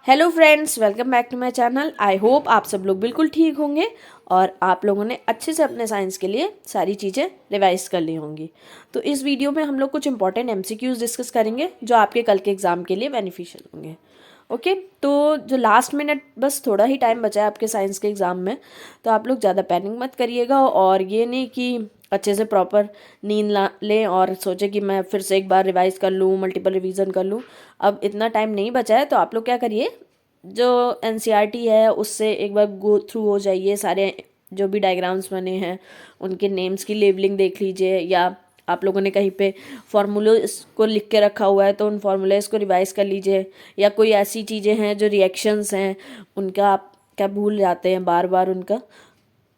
Hello friends, welcome back to my channel. I hope आप सब लोग बिल्कुल ठीक होंगे और आप लोगों ने अच्छे से अपने साइंस के लिए सारी चीज़ें रिवाइज कर ली होंगी। तो इस वीडियो में हम लोग कुछ इंपॉर्टेंट एमसीक्यूज डिस्कस करेंगे जो आपके कल के एग्ज़ाम के लिए बेनिफिशियल होंगे। ओके, तो जो लास्ट मिनट बस थोड़ा ही टाइम बचा है आपके साइंस के एग्ज़ाम में, तो आप लोग ज़्यादा पैनिक मत करिएगा और ये नहीं कि अच्छे से प्रॉपर नींद ला लें और सोचें कि मैं फिर से एक बार रिवाइज कर लूँ, मल्टीपल रिवीजन कर लूँ। अब इतना टाइम नहीं बचा है, तो आप लोग क्या करिए, जो एनसीईआरटी है उससे एक बार गो थ्रू हो जाइए। सारे जो भी डायग्राम्स बने हैं उनके नेम्स की लेबलिंग देख लीजिए, या आप लोगों ने कहीं पे फार्मूले को लिख के रखा हुआ है तो उन फार्मूलेस को रिवाइज कर लीजिए, या कोई ऐसी चीज़ें हैं जो रिएक्शंस हैं उनका आप क्या भूल जाते हैं बार बार उनका,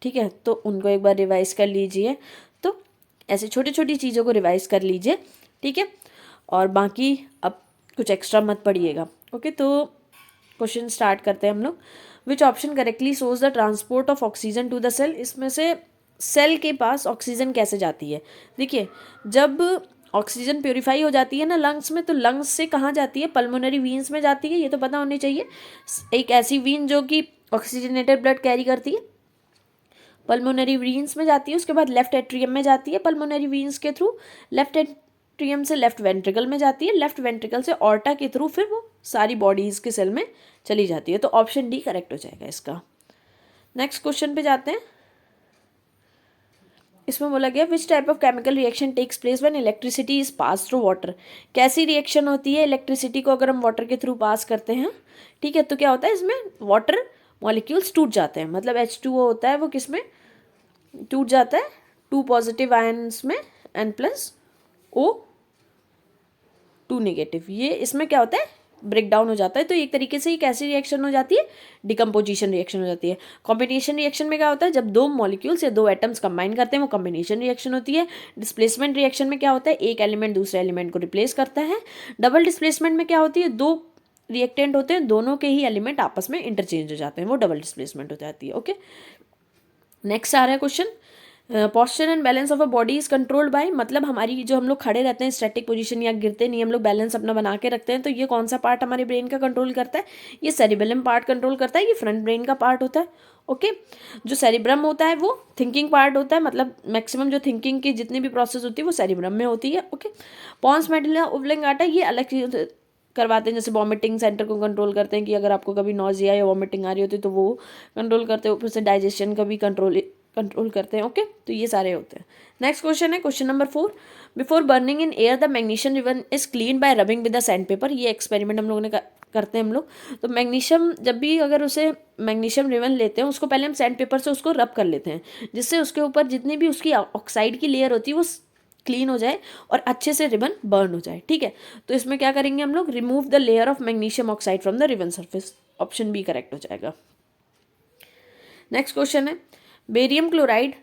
ठीक है, तो उनको एक बार रिवाइज कर लीजिए। तो ऐसे छोटी छोटी चीज़ों को रिवाइज कर लीजिए, ठीक है, और बाकी अब कुछ एक्स्ट्रा मत पढ़िएगा। ओके, तो क्वेश्चन स्टार्ट करते हैं हम लोग। Which option correctly shows the transport of oxygen to the cell. इसमें से सेल के पास ऑक्सीजन कैसे जाती है। देखिए, जब ऑक्सीजन प्योरीफाई हो जाती है ना लंग्स में, तो लंग्स से कहाँ जाती है, पल्मोनरी वीन्स में जाती है, ये तो पता होनी चाहिए। एक ऐसी वीन जो कि ऑक्सीजनेटेड ब्लड कैरी करती है, पल्मोनरी वीन्स में जाती है। उसके बाद लेफ्ट एट्रियम में जाती है पल्मोनरी वीन्स के थ्रू, लेफ्ट एट्रियम से लेफ्ट वेंट्रिकल में जाती है, लेफ्ट वेंट्रिकल से ऑर्टा के थ्रू फिर वो सारी बॉडीज के सेल में चली जाती है। तो ऑप्शन डी करेक्ट हो जाएगा इसका। नेक्स्ट क्वेश्चन पे जाते हैं। इसमें बोला गया which type of chemical reaction takes place when electricity is pass through water. कैसी रिएक्शन होती है इलेक्ट्रिसिटी को अगर हम वाटर के थ्रू पास करते हैं, ठीक है, तो क्या होता है इसमें वाटर मॉलिक्यूल्स टूट जाते हैं। मतलब H2O होता है वो किस में टूट जाता है, 2 पॉजिटिव आयन्स में N+O2 नेगेटिव, ये इसमें क्या होता है ब्रेक डाउन हो जाता है। तो एक तरीके से ये कैसी रिएक्शन हो जाती है, डिकम्पोजिशन रिएक्शन हो जाती है। कॉम्बिनेशन रिएक्शन में क्या होता है, जब दो मॉलिक्यूल्स या दो एटम्स कंबाइन करते हैं वो कॉम्बिनेशन रिएक्शन होती है। डिस्प्लेसमेंट रिएक्शन में क्या होता है, एक एलिमेंट दूसरे एलिमेंट को रिप्लेस करता है। डबल डिस्प्लेसमेंट में क्या होती है, दो रिएक्टेंट होते हैं, दोनों के ही एलिमेंट आपस में इंटरचेंज हो जाते हैं, वो डबल डिस्प्लेसमेंट हो जाती है। ओके, नेक्स्ट आ रहा है question. Posture and balance of a body is controlled by, मतलब हमारी जो हम लोग खड़े रहते हैं स्टैटिक पोजीशन या गिरते नहीं, हम लोग बैलेंस अपना बना के रखते हैं, तो ये कौन सा पार्ट हमारे ब्रेन का कंट्रोल करता है, ये सेरिबेलम पार्ट कंट्रोल करता है, ये फ्रंट ब्रेन का पार्ट होता है। ओके, जो सेरिब्रम होता है वो थिंकिंग पार्ट होता है, मतलब मैक्सिमम जो थिंकिंग की जितनी भी प्रोसेस होती है वो सेरिब्रम में होती है। ओके, पॉन्स मेडुला ओब्लिंगाटा ये अलग चीज करवाते हैं, जैसे वॉमिटिंग सेंटर को कंट्रोल करते हैं कि अगर आपको कभी नॉजिया या वॉमिटिंग आ रही होती है तो वो कंट्रोल करते हैं, ऊपर से डाइजेशन का भी कंट्रोल करते हैं। ओके, तो ये सारे होते हैं। नेक्स्ट क्वेश्चन है question number 4। Before burning in air the magnesium ribbon is clean bye rubbing with the sand paper. ये एक्सपेरिमेंट हम लोगों ने करते हैं हम लोग। तो मैग्नीशियम जब भी अगर उसे मैग्नीशियम रिबन लेते हैं उसको पहले हम सैंड पेपर से उसको रब कर लेते हैं, जिससे उसके ऊपर जितनी भी उसकी ऑक्साइड की लेयर होती है वो क्लीन हो जाए और अच्छे से रिबन बर्न हो जाए। ठीक है, तो इसमें क्या करेंगे हम लोग, remove the layer of magnesium oxide from the ribbon surface. Option B correct हो जाएगा। नेक्स्ट क्वेश्चन है barium chloride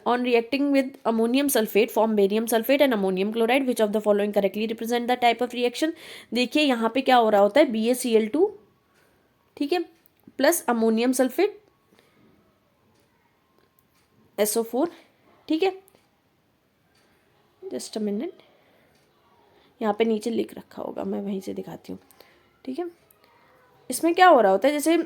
on reacting with ammonium sulfate form barium sulfate and ammonium chloride, which of the following correctly represent the type of reaction। देखिए यहाँ पे क्या हो रहा होता है, BaCl2, ठीक है, प्लस अमोनियम सल्फेट SO4, ठीक है, जस्ट अ मिनट, यहाँ पे नीचे लिख रखा होगा, मैं वहीं से दिखाती हूँ। ठीक है, इसमें क्या हो रहा होता है, जैसे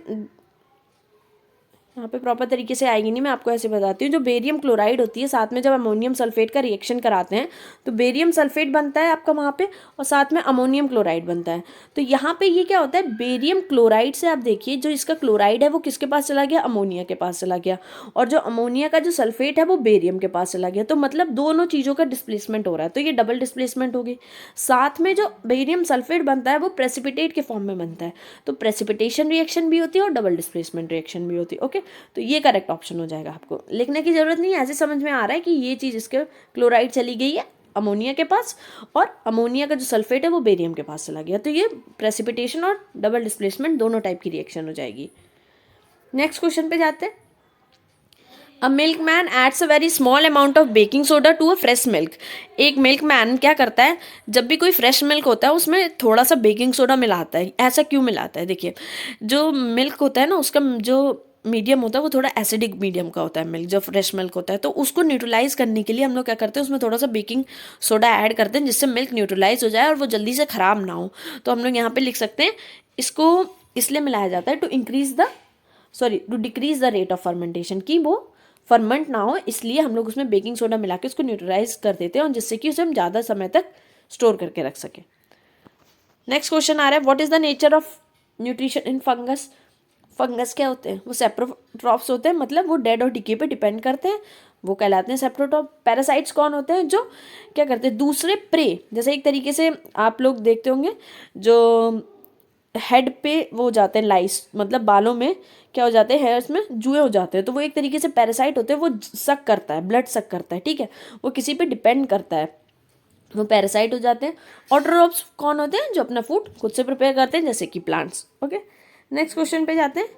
यहाँ पे प्रॉपर तरीके से आएगी नहीं, मैं आपको ऐसे बताती हूँ। जो बेरियम क्लोराइड होती है साथ में जब अमोनियम सल्फेट का रिएक्शन कराते हैं तो बेरियम सल्फेट बनता है आपका वहाँ पे और साथ में अमोनियम क्लोराइड बनता है। तो यहाँ पे ये क्या होता है, बेरियम क्लोराइड से आप देखिए जो इसका क्लोराइड है वो किसके पास चला गया, अमोनिया के पास चला गया, और जो अमोनिया का जो सल्फेट है वो बेरियम के पास चला गया। तो मतलब दोनों चीज़ों का डिस्प्लेसमेंट हो रहा है, तो ये डबल डिस्प्लेसमेंट होगी। साथ में जो बेरियम सल्फेट बनता है वो प्रेसिपिटेट के फॉर्म में बनता है, तो प्रेसिपिटेशन रिएक्शन भी होती है और डबल डिस्प्लेसमेंट रिएक्शन भी होती है। ओके, तो ये करेक्ट ऑप्शन हो जाएगा। आपको लिखने की जरूरत नहीं है, ऐसे समझ में आ रहा है कि ये चीज़ इसके क्लोराइड चली गई है अमोनिया के पास और अमोनिया का जो सल्फेट है वो बेरियम के पास चला गया, तो ये प्रेसिपिटेशन और डबल डिस्प्लेसमेंट दोनों टाइप की रिएक्शन हो जाएगी। नेक्स्ट क्वेश्चन पे जाते हैं। A milkman adds a very small amount of baking soda to a fresh milk. एक मिल्क मैन क्या करता है, जब भी कोई फ्रेश मिल्क होता है उसमें थोड़ा सा बेकिंग सोडा मिलाता है। ऐसा क्यों मिलाता है, देखिए जो मिल्क होता है ना उसका जो मीडियम होता है वो थोड़ा एसिडिक मीडियम का होता है मिल्क, जो फ्रेश मिल्क होता है, तो उसको न्यूट्रलाइज करने के लिए हम लोग क्या करते हैं उसमें थोड़ा सा बेकिंग सोडा ऐड करते हैं जिससे मिल्क न्यूट्रलाइज हो जाए और वो जल्दी से ख़राब ना हो। तो हम लोग यहाँ पे लिख सकते हैं इसको इसलिए मिलाया जाता है to decrease the rate of fermentation, कि वो फर्मेंट ना हो, इसलिए हम लोग उसमें बेकिंग सोडा मिला के उसको न्यूट्रलाइज कर देते हैं, और जिससे कि उसे हम ज़्यादा समय तक स्टोर करके रख सकें। नेक्स्ट क्वेश्चन आ रहा है, what is the nature of nutrition in fungus. Fungus क्या होते हैं, वो सेप्रोट्रॉप्स होते हैं, मतलब वो डेड और डिके पे डिपेंड करते हैं, वो कहलाते हैं सेप्रोट्रॉप। पैरासाइट्स कौन होते हैं, जो क्या करते हैं, दूसरे प्रे, जैसे एक तरीके से आप लोग देखते होंगे जो हेड पे वो हो जाते हैं लाइस, मतलब बालों में क्या हो जाते हैं, हेयर्स में जुए हो जाते हैं, तो वो एक तरीके से पैरासाइट होते हैं, वो सक करता है, ब्लड सक करता है, ठीक है, वो किसी पे डिपेंड करता है, वो पैरासाइट हो जाते हैं। ऑटोट्रॉप्स कौन होते हैं, जो अपना फूड खुद से प्रिपेयर करते हैं, जैसे कि प्लांट्स। ओके, नेक्स्ट क्वेश्चन पे जाते हैं,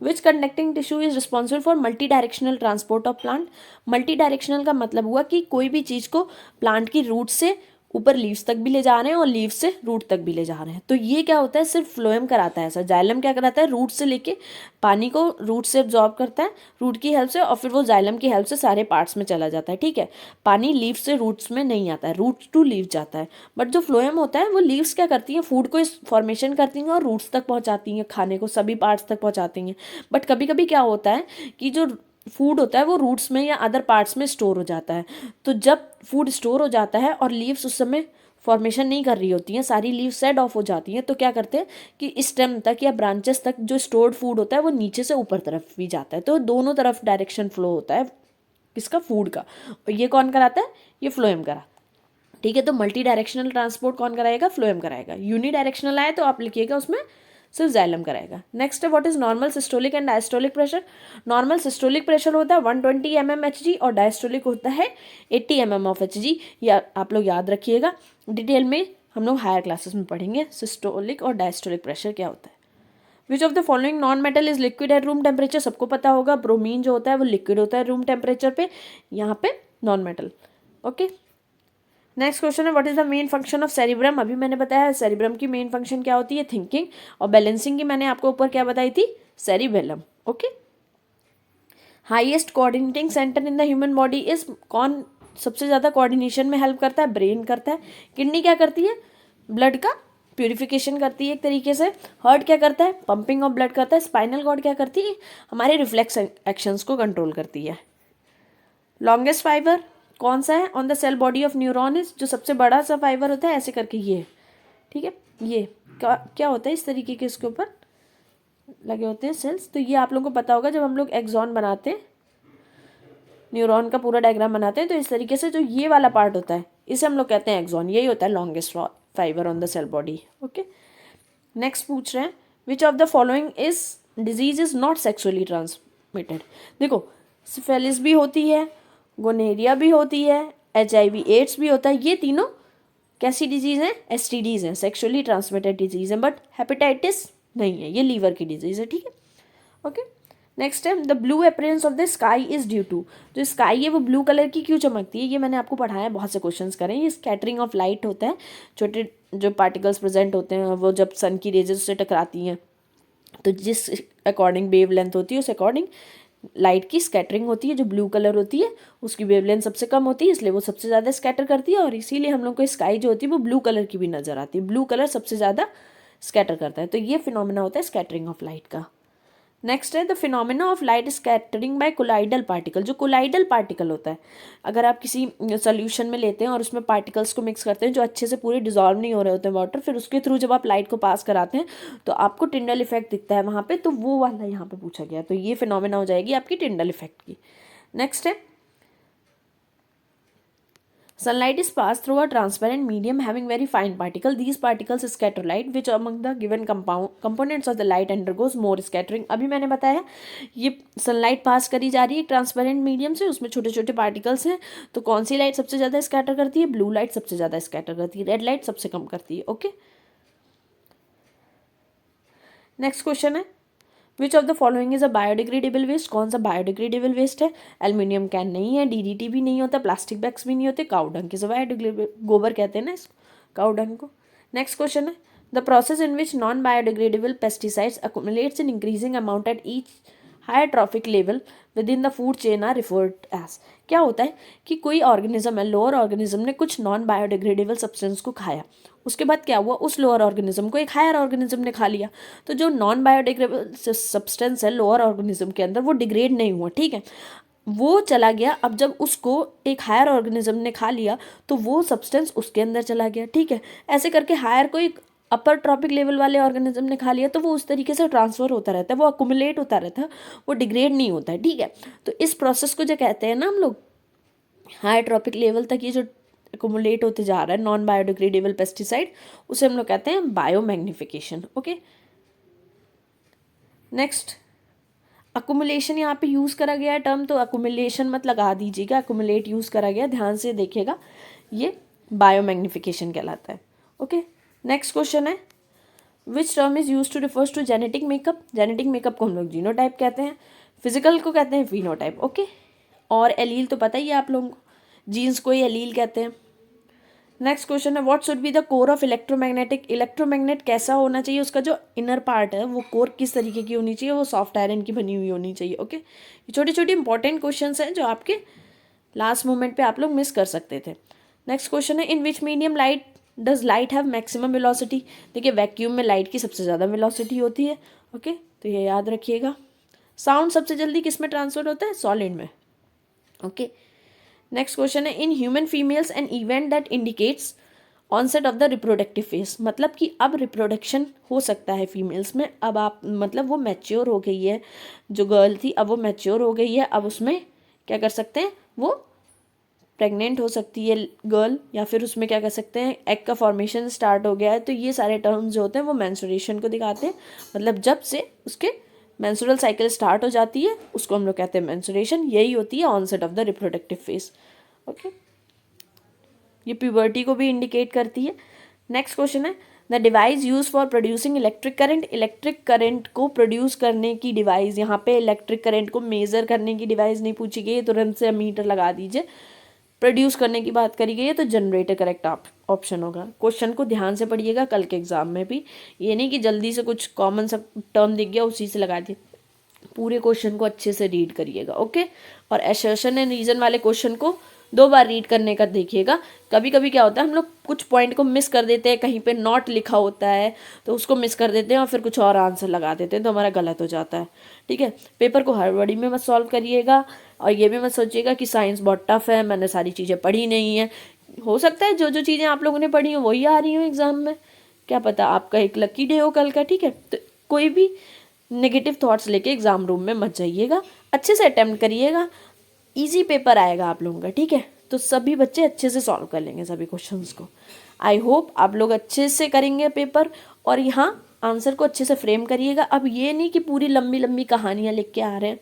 which conducting tissue is responsible for multi directional transport of plant. Multi directional का मतलब हुआ कि कोई भी चीज़ को प्लांट की रूट से ऊपर लीव्स तक भी ले जा रहे हैं और लीव्स से रूट तक भी ले जा रहे हैं, तो ये क्या होता है, सिर्फ फ्लोएम कराता है ऐसा। जाइलम क्या कराता है, रूट से लेके पानी को रूट से एब्जॉर्ब करता है, रूट की हेल्प से, और फिर वो जाइलम की हेल्प से सारे पार्ट्स में चला जाता है, ठीक है। पानी लीव्स से रूट्स में नहीं आता है, रूट टू लीव जाता है, बट जो फ्लोएम होता है वो लीव्स क्या करती हैं, फूड को इस फॉर्मेशन करती हैं और रूट्स तक पहुंचाती हैं, खाने को सभी पार्ट्स तक पहुंचाती हैं। बट कभी कभी क्या होता है कि जो फूड होता है वो रूट्स में या अदर पार्ट्स में स्टोर हो जाता है, तो जब फूड स्टोर हो जाता है और लीव्स उस समय फॉर्मेशन नहीं कर रही होती हैं, सारी लीव सेड ऑफ हो जाती हैं, तो क्या करते हैं कि स्टेम तक या ब्रांचेस तक जो स्टोर्ड फूड होता है वो नीचे से ऊपर तरफ भी जाता है, तो दोनों तरफ डायरेक्शन फ्लो होता है किसका, फूड का, और ये कौन कराता है, ये फ्लोएम करा, ठीक है। तो मल्टी डायरेक्शनल ट्रांसपोर्ट कौन कराएगा, फ्लोएम कराएगा। यूनी डायरेक्शनल आए तो आप लिखिएगा उसमें सिर्फ जाइलम कराएगा। नेक्स्ट है, what is normal systolic and diastolic pressure. Normal systolic pressure होता है 120 mmHg और डायस्टोलिक होता है 80 mmHg, या आप लोग याद रखिएगा, डिटेल में हम लोग हायर क्लासेस में पढ़ेंगे सिस्टोलिक और डायस्टोलिक प्रेशर क्या होता है। Which of the following non metal is liquid at room temperature, सबको पता होगा ब्रोमीन जो होता है वो लिक्विड होता है रूम टेम्परेचर पे, यहाँ पे non metal. Okay, next question है, what is the main function of cerebrum. अभी मैंने बताया सेरिब्रम की मेन फंक्शन क्या होती है, थिंकिंग, और बैलेंसिंग की मैंने आपको ऊपर क्या बताई थी, cerebellum. Okay, highest coordinating centre in the human body is, कौन सबसे ज़्यादा कोऑर्डिनेशन में हेल्प करता है, ब्रेन करता है। किडनी क्या करती है, ब्लड का प्यूरिफिकेशन करती है एक तरीके से। हार्ट क्या करता है, पंपिंग ऑफ ब्लड करता है। स्पाइनल कॉर्ड क्या करती है, हमारे रिफ्लेक्स एक्शंस को कंट्रोल करती है। लॉन्गेस्ट फाइबर कौन सा है on the cell body of neuron is, जो सबसे बड़ा सा फाइबर होता है ऐसे करके ये, ठीक है, ये क्या होता है, इस तरीके के इसके ऊपर लगे होते हैं सेल्स, तो ये आप लोगों को पता होगा जब हम लोग एक्सॉन बनाते हैं, न्यूरॉन का पूरा डायग्राम बनाते हैं, तो इस तरीके से जो ये वाला पार्ट होता है इसे हम लोग कहते हैं एक्सॉन, यही होता है longest fibre on the cell body. Okay, next पूछ रहे हैं, which of the following is disease is not sexually transmitted. देखो, सिफिलिस भी होती है, गोनेरिया भी होती है, HIV एड्स भी होता है, ये तीनों कैसी डिजीज़ हैं, STDs हैं, सेक्सुअली ट्रांसमिटेड डिजीज़ हैं, बट हेपेटाइटिस नहीं है, ये लीवर की डिजीज़ है, ठीक है। ओके, नेक्स्ट है, the blue appearance of the sky is due to, जो स्काई है वो ब्लू कलर की क्यों चमकती है, ये मैंने आपको पढ़ाया है, बहुत से क्वेश्चंस करें। ये स्कैटरिंग ऑफ लाइट होता है, छोटे जो पार्टिकल्स प्रेजेंट होते हैं वो जब सन की रेजेस से टकराती हैं, तो जिस अकॉर्डिंग वेव लेंथ होती है उस अकॉर्डिंग लाइट की स्कैटरिंग होती है। जो ब्लू कलर होती है उसकी वेवलेंथ सबसे कम होती है, इसलिए वो सबसे ज़्यादा स्कैटर करती है, और इसीलिए हम लोग को स्काई जो होती है वो ब्लू कलर की भी नज़र आती है। ब्लू कलर सबसे ज़्यादा स्कैटर करता है, तो ये फिनोमेना होता है स्कैटरिंग ऑफ लाइट का। नेक्स्ट है, the phenomena of light scattering by colloidal particle. जो कोलाइडल पार्टिकल होता है, अगर आप किसी सोल्यूशन में लेते हैं और उसमें पार्टिकल्स को मिक्स करते हैं जो अच्छे से पूरे डिजॉल्व नहीं हो रहे होते हैं वाटर, फिर उसके थ्रू जब आप लाइट को पास कराते हैं तो आपको टिंडल इफेक्ट दिखता है वहाँ पे, तो वो वाला यहाँ पे पूछा गया, तो ये फिनोमेना हो जाएगी आपकी टिंडल इफेक्ट की। नेक्स्ट है, sunlight is passed through a transparent medium having very fine particle. These particles scatter light. Which among the given components of the light undergoes more scattering? अभी मैंने बताया ये सनलाइट पास करी जा रही है ट्रांसपेरेंट मीडियम से, उसमें छोटे छोटे पार्टिकल्स हैं, तो कौन सी लाइट सबसे ज़्यादा स्कैटर करती है, ब्लू लाइट सबसे ज़्यादा स्कैटर करती है, रेड लाइट सबसे कम करती है। ओके, नेक्स्ट क्वेश्चन है, which of the following is a biodegradable waste. कौन सा बायोडिग्रेडेबल वेस्ट है, एल्यूमिनियम कैन नहीं है, DDT भी नहीं होता, प्लास्टिक बैग्स भी नहीं होते, cow dung is a biodegradable, गोबर कहते हैं ना इसको, काउ डंग को। नेक्स्ट क्वेश्चन है, the process in which non biodegradable pesticides accumulates in increasing amount at each higher trophic level with in the food chain are referred as. क्या होता है कि कोई ऑर्गेनिज्म है, लोअर ऑर्गेनिज्म ने कुछ नॉन बायोडिग्रेडेबल सब्सटेंस को खाया, उसके बाद क्या हुआ, उस लोअर ऑर्गेनिज्म को एक हायर ऑर्गेनिज्म ने खा लिया, तो जो नॉन बायोडिग्रेडेबल सब्सटेंस है लोअर ऑर्गेनिज्म के अंदर वो डिग्रेड नहीं हुआ, ठीक है, वो चला गया। अब जब उसको एक हायर ऑर्गेनिज्म ने खा लिया तो वो सब्सटेंस उसके अंदर चला गया, ठीक है। ऐसे करके हायर को एक अपर ट्रॉपिक लेवल वाले ऑर्गेनिज्म ने खा लिया तो वो उस तरीके से ट्रांसफर होता रहता है, वो अकुमुलेट होता रहता है, वो डिग्रेड नहीं होता है, ठीक है। तो इस प्रोसेस को जो कहते हैं ना हम लोग, हायर ट्रॉपिक लेवल तक ये जो अकुमुलेट होते जा रहा है नॉन बायोडिग्रेडेबल पेस्टिसाइड, उसे हम लोग कहते हैं बायोमैग्निफिकेशन। ओके, नेक्स्ट अकुमुलेशन यहाँ पे यूज़ करा गया है टर्म, तो अकुमुलेशन मत लगा दीजिएगा, अकुमुलेट यूज़ करा गया, ध्यान से देखिएगा, ये बायोमैग्निफिकेशन कहलाता है। ओके, नेक्स्ट क्वेश्चन है which term is use to refers to genetic makeup. Genetic makeup को हम लोग जीनोटाइप कहते हैं, फिजिकल को कहते हैं फिनोटाइप। ओके, और एलील तो पता ही है आप लोगों को, जीन्स को ही एलील कहते हैं। नेक्स्ट क्वेश्चन है what should be the core of electromagnetic. Electromagnet कैसा होना चाहिए, उसका जो इनर पार्ट है वो कोर किस तरीके की होनी चाहिए, वो सॉफ्ट आयरन की बनी हुई होनी चाहिए। ओके, ये छोटी छोटी इंपॉर्टेंट क्वेश्चंस हैं जो आपके लास्ट मोमेंट पे आप लोग मिस कर सकते थे। नेक्स्ट क्वेश्चन है in which medium light does light have maximum velocity. देखिए वैक्यूम में लाइट की सबसे ज़्यादा वेलोसिटी होती है। ओके, तो ये याद रखिएगा। साउंड सबसे जल्दी किस में ट्रांसफर होता है, सॉलिड में। ओके, नेक्स्ट क्वेश्चन है in human females an event that indicates onset of the reproductive phase. मतलब कि अब रिप्रोडक्शन हो सकता है फीमेल्स में, अब आप मतलब वो मैच्योर हो गई है, जो गर्ल थी अब वो मैच्योर हो गई है, अब उसमें क्या कर सकते हैं, वो प्रेग्नेंट हो सकती है गर्ल, या फिर उसमें क्या कर सकते हैं, एग का फॉर्मेशन स्टार्ट हो गया है। तो ये सारे टर्म्स जो होते हैं वो मेंस्ट्रुएशन को दिखाते हैं, मतलब जब से उसके मेंस्ट्रुअल साइकिल स्टार्ट हो जाती है उसको हम लोग कहते हैं मेंस्ट्रुएशन, यही होती है onset of the reproductive phase. Okay, ये प्यूबर्टी को भी इंडिकेट करती है। नेक्स्ट क्वेश्चन है the device use for producing electric current. Electric current को प्रोड्यूस करने की डिवाइस, यहाँ पे इलेक्ट्रिक करंट को मेजर करने की डिवाइस नहीं पूछी गई है, तुरंत से मीटर लगा दीजिए। प्रोड्यूस करने की बात करी गई है तो जनरेटर करेक्ट ऑप्शन होगा। क्वेश्चन को ध्यान से पढ़िएगा कल के एग्जाम में भी, ये नहीं कि जल्दी से कुछ कॉमन सा टर्म दिख गया उसी से लगा दिए, पूरे क्वेश्चन को अच्छे से रीड करिएगा। ओके, और असर्शन एंड रीजन वाले क्वेश्चन को 2 बार रीड करने का देखिएगा। कभी कभी क्या होता है हम लोग कुछ पॉइंट को मिस कर देते हैं, कहीं पे नॉट लिखा होता है तो उसको मिस कर देते हैं और फिर कुछ और आंसर लगा देते हैं तो हमारा गलत हो जाता है, ठीक है। पेपर को हड़बड़ी में मत सॉल्व करिएगा और ये भी मत सोचिएगा कि साइंस बहुत टफ है, मैंने सारी चीज़ें पढ़ी नहीं है। हो सकता है जो जो चीज़ें आप लोगों ने पढ़ी हो वही आ रही हो एग्जाम में, क्या पता आपका एक लकी डे हो कल का, ठीक है। तो कोई भी नेगेटिव थॉट्स लेके एग्जाम रूम में मत जाइएगा, अच्छे से अटेम्प्ट करिएगा, इजी पेपर आएगा आप लोगों का, ठीक है। तो सभी बच्चे अच्छे से सॉल्व कर लेंगे सभी क्वेश्चंस को। आई होप आप लोग अच्छे से करेंगे पेपर, और यहाँ आंसर को अच्छे से फ्रेम करिएगा। अब ये नहीं कि पूरी लंबी लंबी कहानियाँ लिख के आ रहे हैं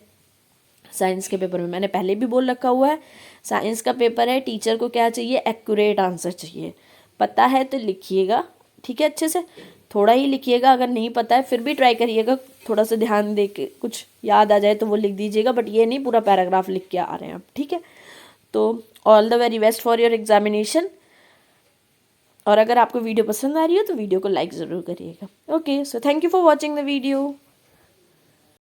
साइंस के पेपर में, मैंने पहले भी बोल रखा हुआ है साइंस का पेपर है, टीचर को क्या चाहिए, एक्यूरेट आंसर चाहिए। पता है तो लिखिएगा, ठीक है, अच्छे से थोड़ा ही लिखिएगा, अगर नहीं पता है फिर भी ट्राई करिएगा, थोड़ा सा ध्यान दे के कुछ याद आ जाए तो वो लिख दीजिएगा, बट ये नहीं पूरा पैराग्राफ लिख के आ रहे हैं आप, ठीक है। तो all the very best for your examination, और अगर आपको वीडियो पसंद आ रही हो तो वीडियो को लाइक ज़रूर करिएगा। Okay, so thank you for watching the video.